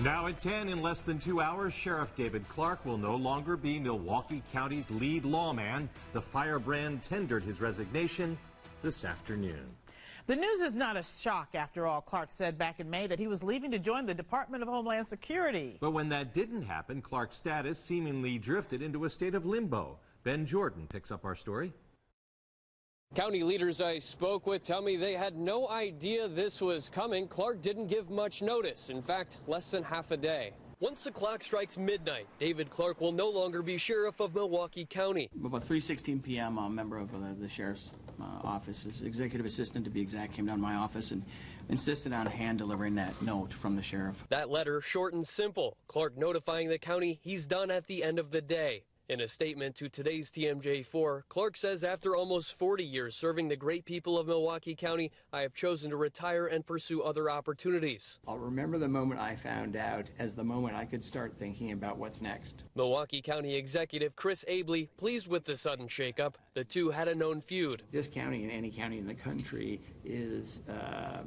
Now at 10, in less than 2 hours, Sheriff David Clarke will no longer be Milwaukee County's lead lawman. The firebrand tendered his resignation this afternoon. The news is not a shock, after all. Clarke said back in May that he was leaving to join the Department of Homeland Security. But when that didn't happen, Clarke's status seemingly drifted into a state of limbo. Ben Jordan picks up our story. County leaders I spoke with tell me they had no idea this was coming. Clarke didn't give much notice. In fact, less than half a day. Once the clock strikes midnight, David Clarke will no longer be sheriff of Milwaukee County. About 3:16 p.m., a member of the sheriff's office, his executive assistant to be exact, came down to my office and insisted on hand delivering that note from the sheriff. That letter, short and simple. Clarke notifying the county he's done at the end of the day. In a statement to today's TMJ4, Clarke says, after almost 40 years serving the great people of Milwaukee County, I have chosen to retire and pursue other opportunities. I'll remember the moment I found out as the moment I could start thinking about what's next. Milwaukee County Executive Chris Abley pleased with the sudden shakeup. The two had a known feud. This county and any county in the country is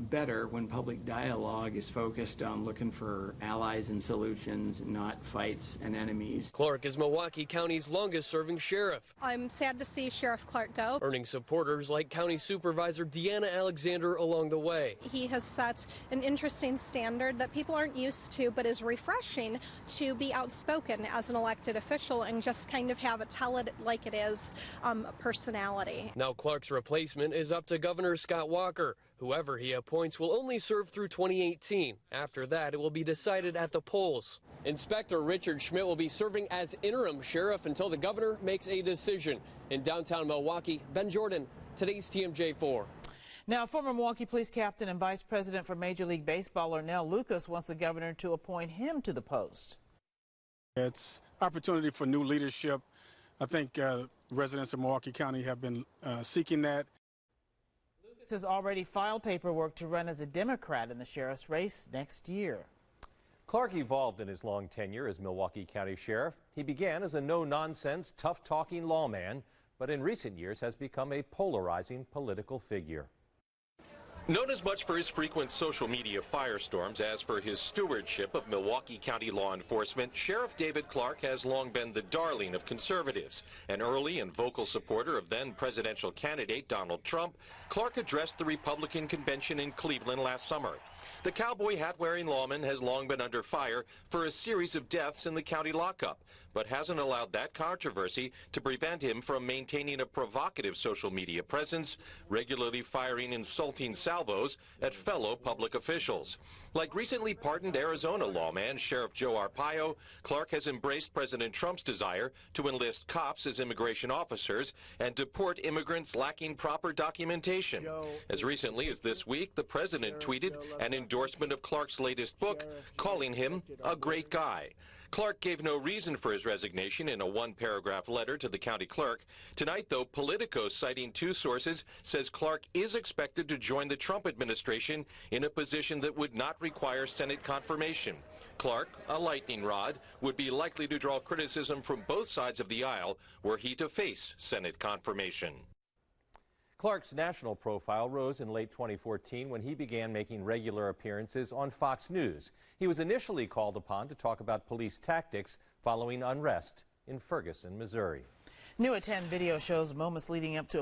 better when public dialogue is focused on looking for allies and solutions, not fights and enemies. Clarke is Milwaukee County's longest-serving sheriff. I'm sad to see Sheriff Clarke go. Earning supporters like County Supervisor Deanna Alexander along the way. He has set an interesting standard that people aren't used to, but is refreshing to be outspoken as an elected official and just kind of have it tell it like it is, personality. Now Clarke's replacement is up to Governor Scott Walker. Whoever he appoints will only serve through 2018. After that, it will be decided at the polls. Inspector Richard Schmidt will be serving as interim sheriff until the governor makes a decision. In downtown Milwaukee, Ben Jordan, today's TMJ4. Now, former Milwaukee Police Captain and Vice President for Major League Baseball, Ornell Lucas, wants the governor to appoint him to the post. It's opportunity for new leadership. I think residents of Milwaukee County have been seeking that. Lucas has already filed paperwork to run as a Democrat in the sheriff's race next year. Clarke evolved in his long tenure as Milwaukee County Sheriff. He began as a no-nonsense, tough-talking lawman, but in recent years has become a polarizing political figure. Known as much for his frequent social media firestorms as for his stewardship of Milwaukee County law enforcement, Sheriff David Clarke has long been the darling of conservatives. An early and vocal supporter of then presidential candidate Donald Trump, Clarke addressed the Republican convention in Cleveland last summer. The cowboy hat-wearing lawman has long been under fire for a series of deaths in the county lockup, but hasn't allowed that controversy to prevent him from maintaining a provocative social media presence, regularly firing insulting salvos at fellow public officials. Like recently pardoned Arizona lawman Sheriff Joe Arpaio, Clarke has embraced President Trump's desire to enlist cops as immigration officers and deport immigrants lacking proper documentation. As recently as this week, the president tweeted an endorsement of Clarke's latest book, calling him a great guy. Clarke gave no reason for his resignation in a one-paragraph letter to the county clerk. Tonight, though, Politico, citing two sources, says Clarke is expected to join the Trump administration in a position that would not require Senate confirmation. Clarke, a lightning rod, would be likely to draw criticism from both sides of the aisle were he to face Senate confirmation. Clarke's national profile rose in late 2014 when he began making regular appearances on Fox News. He was initially called upon to talk about police tactics following unrest in Ferguson, Missouri. New at 10 video shows moments leading up to